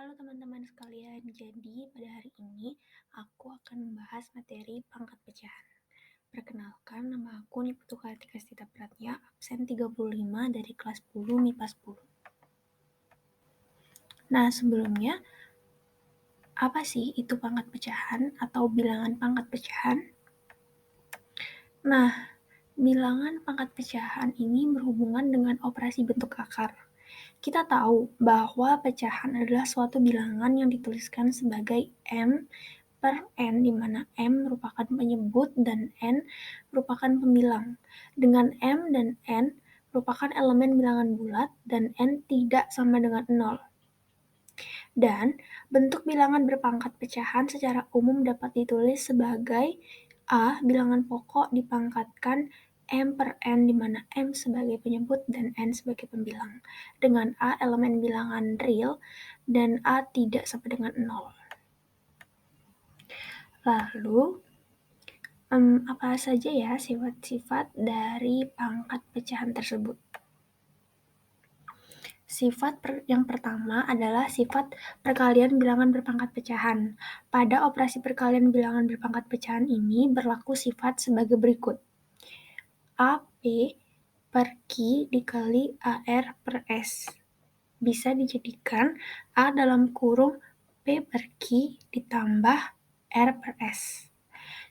Halo teman-teman sekalian, jadi pada hari ini aku akan membahas materi pangkat pecahan. Perkenalkan, nama aku Niputu Kartika Stita Pratya, absen 35 dari kelas 10 MIPA 10. Nah, sebelumnya, apa sih itu pangkat pecahan atau bilangan pangkat pecahan? Nah, bilangan pangkat pecahan ini berhubungan dengan operasi bentuk akar. Kita tahu bahwa pecahan adalah suatu bilangan yang dituliskan sebagai M per N, di mana M merupakan penyebut dan N merupakan pembilang. Dengan M dan N merupakan elemen bilangan bulat dan N tidak sama dengan 0. Dan bentuk bilangan berpangkat pecahan secara umum dapat ditulis sebagai A bilangan pokok dipangkatkan M per N, di mana M sebagai penyebut dan N sebagai pembilang, dengan A elemen bilangan real dan A tidak sama dengan 0. Lalu, apa saja ya sifat-sifat dari pangkat pecahan tersebut? Sifat yang pertama adalah sifat perkalian bilangan berpangkat pecahan. Pada operasi perkalian bilangan berpangkat pecahan ini berlaku sifat sebagai berikut. AP per Q dikali AR per S. Bisa dijadikan A dalam kurung P per Q ditambah R per S.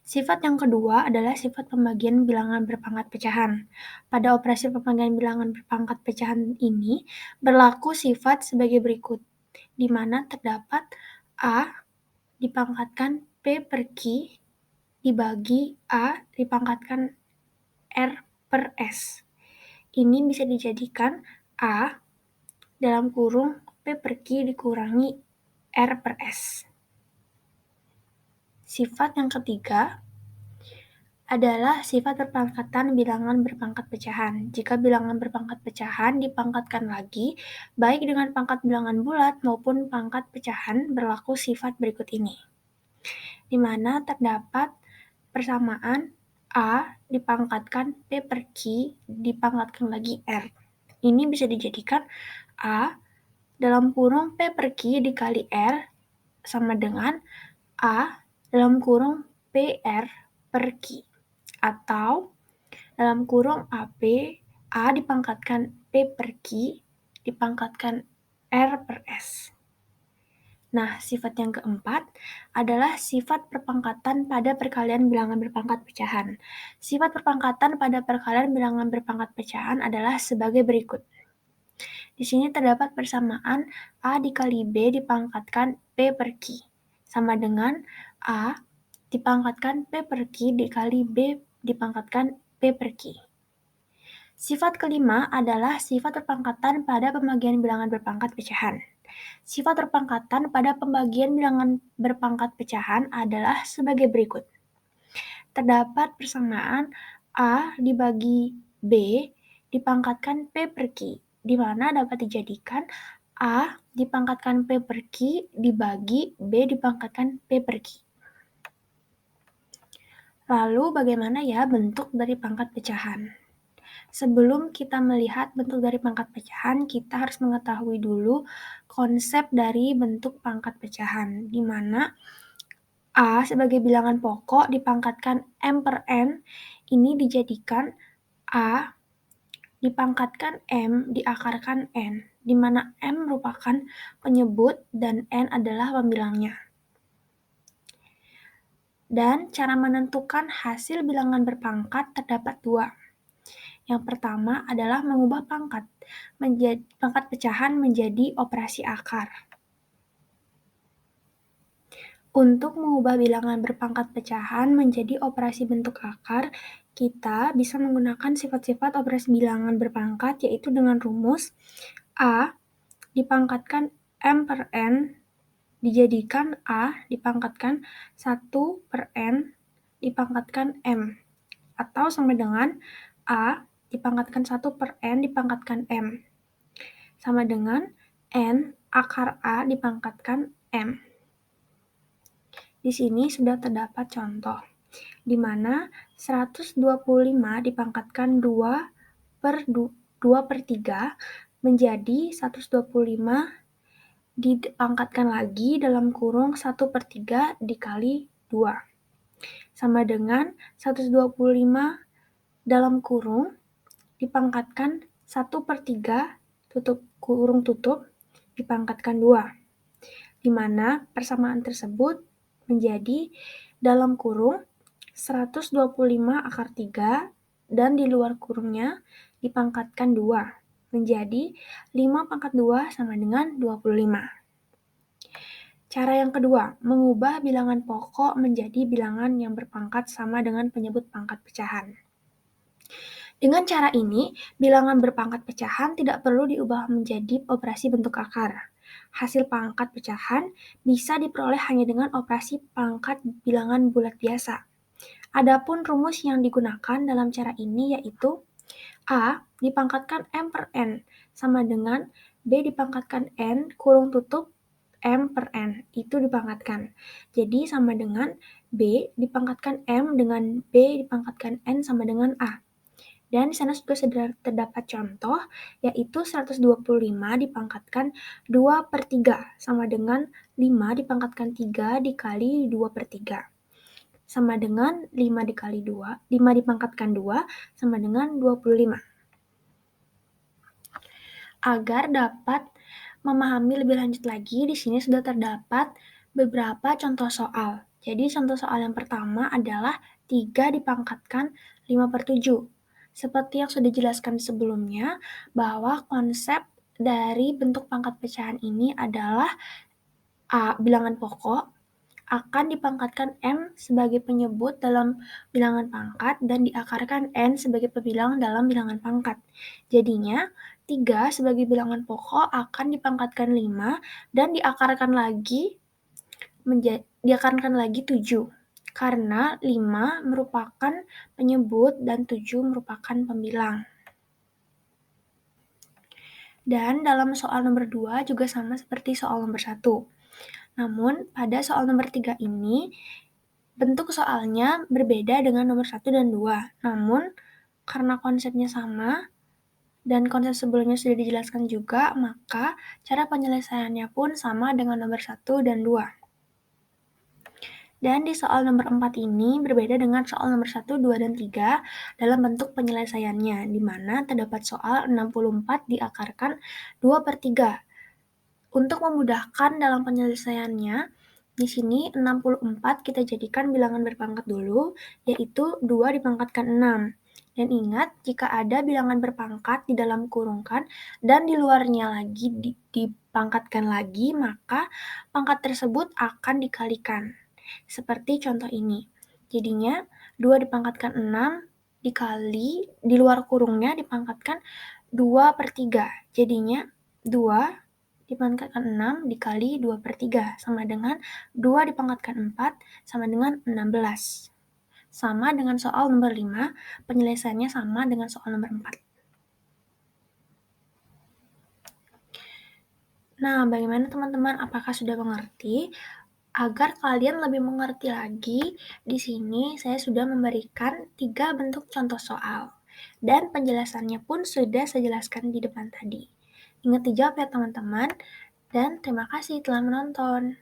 Sifat yang kedua adalah sifat pembagian bilangan berpangkat pecahan. Pada operasi pembagian bilangan berpangkat pecahan ini berlaku sifat sebagai berikut, di mana terdapat A dipangkatkan P per Q dibagi A dipangkatkan R per S. Ini bisa dijadikan A dalam kurung P per Q dikurangi R per S. Sifat yang ketiga adalah sifat perpangkatan bilangan berpangkat pecahan. Jika bilangan berpangkat pecahan dipangkatkan lagi, baik dengan pangkat bilangan bulat maupun pangkat pecahan, berlaku sifat berikut ini, di mana terdapat persamaan A dipangkatkan P per Q dipangkatkan lagi R. Ini bisa dijadikan A dalam kurung P per Q dikali R sama dengan A dalam kurung PR per Q. Atau dalam kurung AP, A dipangkatkan P per Q dipangkatkan R per S. Nah, sifat yang keempat adalah sifat perpangkatan pada perkalian bilangan berpangkat pecahan. Sifat perpangkatan pada perkalian bilangan berpangkat pecahan adalah sebagai berikut. Di sini terdapat persamaan A dikali B dipangkatkan P per Q, sama dengan A dipangkatkan P per Q dikali B dipangkatkan P per Q. Sifat kelima adalah sifat perpangkatan pada pembagian bilangan berpangkat pecahan. Sifat perpangkatan pada pembagian bilangan berpangkat pecahan adalah sebagai berikut. Terdapat persamaan A dibagi B dipangkatkan P per Q, di mana dapat dijadikan A dipangkatkan P per Q dibagi B dipangkatkan P per Q. Lalu bagaimana ya bentuk dari pangkat pecahan? Sebelum kita melihat bentuk dari pangkat pecahan, kita harus mengetahui dulu konsep dari bentuk pangkat pecahan, di mana A sebagai bilangan pokok dipangkatkan M per N, ini dijadikan A dipangkatkan M diakarkan N, di mana M merupakan penyebut dan N adalah pembilangnya. Dan cara menentukan hasil bilangan berpangkat terdapat dua. Yang pertama adalah mengubah pangkat pecahan menjadi operasi akar. Untuk mengubah bilangan berpangkat pecahan menjadi operasi bentuk akar, kita bisa menggunakan sifat-sifat operasi bilangan berpangkat, yaitu dengan rumus A dipangkatkan M per N dijadikan A dipangkatkan 1 per N dipangkatkan M, atau sama dengan A dipangkatkan 1 per N dipangkatkan M, sama dengan N akar A dipangkatkan M. Di sini sudah terdapat contoh, di mana 125 dipangkatkan 2 per 3 menjadi 125 dipangkatkan lagi dalam kurung 1/3 dikali 2. Sama dengan 125 dalam kurung dipangkatkan 1/3 kurung tutup dipangkatkan 2. Di mana persamaan tersebut menjadi dalam kurung 125 akar 3 dan di luar kurungnya dipangkatkan 2 menjadi 5/2 sama dengan 25. Cara yang kedua, mengubah bilangan pokok menjadi bilangan yang berpangkat sama dengan penyebut pangkat pecahan. Dengan cara ini, bilangan berpangkat pecahan tidak perlu diubah menjadi operasi bentuk akar. Hasil pangkat pecahan bisa diperoleh hanya dengan operasi pangkat bilangan bulat biasa. Adapun rumus yang digunakan dalam cara ini yaitu A dipangkatkan M per N sama dengan B dipangkatkan N kurung tutup M per N. Itu dipangkatkan. Jadi sama dengan B dipangkatkan M dengan B dipangkatkan N sama dengan A. Dan di sana juga sudah terdapat contoh, yaitu 125 dipangkatkan 2/3 sama dengan 5 dipangkatkan 3 dikali 2/3. Sama dengan 5 dikali 2, 5 dipangkatkan 2 sama dengan 25. Agar dapat memahami lebih lanjut lagi, di sini sudah terdapat beberapa contoh soal. Jadi contoh soal yang pertama adalah 3 dipangkatkan 5/7. Seperti yang sudah dijelaskan sebelumnya, bahwa konsep dari bentuk pangkat pecahan ini adalah A. Bilangan pokok akan dipangkatkan M sebagai penyebut dalam bilangan pangkat dan diakarkan N sebagai pembilang dalam bilangan pangkat. Jadinya, 3 sebagai bilangan pokok akan dipangkatkan 5 dan diakarkan lagi 7. Karena 5 merupakan penyebut dan 7 merupakan pembilang. Dan dalam soal nomor 2 juga sama seperti soal nomor 1. Namun, pada soal nomor 3 ini, bentuk soalnya berbeda dengan nomor 1 dan 2. Namun, karena konsepnya sama, dan konsep sebelumnya sudah dijelaskan juga, maka cara penyelesaiannya pun sama dengan nomor 1 dan 2. Dan di soal nomor 4 ini berbeda dengan soal nomor 1, 2, dan 3 dalam bentuk penyelesaiannya, di mana terdapat soal 64 diakarkan 2/3. Untuk memudahkan dalam penyelesaiannya, di sini 64 kita jadikan bilangan berpangkat dulu, yaitu 2 dipangkatkan 6. Dan ingat, jika ada bilangan berpangkat di dalam kurungkan dan di luarnya lagi dipangkatkan lagi, maka pangkat tersebut akan dikalikan. Seperti contoh ini. Jadinya 2 dipangkatkan 6 dikali di luar kurungnya dipangkatkan 2/3. Jadinya 2 dipangkatkan 6 dikali 2/3 sama dengan 2 dipangkatkan 4 sama dengan 16. Sama dengan soal nomor 5, penyelesaiannya sama dengan soal nomor 4. Nah, bagaimana teman-teman? Apakah sudah mengerti? Agar kalian lebih mengerti lagi, di sini saya sudah memberikan 3 bentuk contoh soal. Dan penjelasannya pun sudah saya jelaskan di depan tadi. Ingat dijawab ya teman-teman, dan terima kasih telah menonton.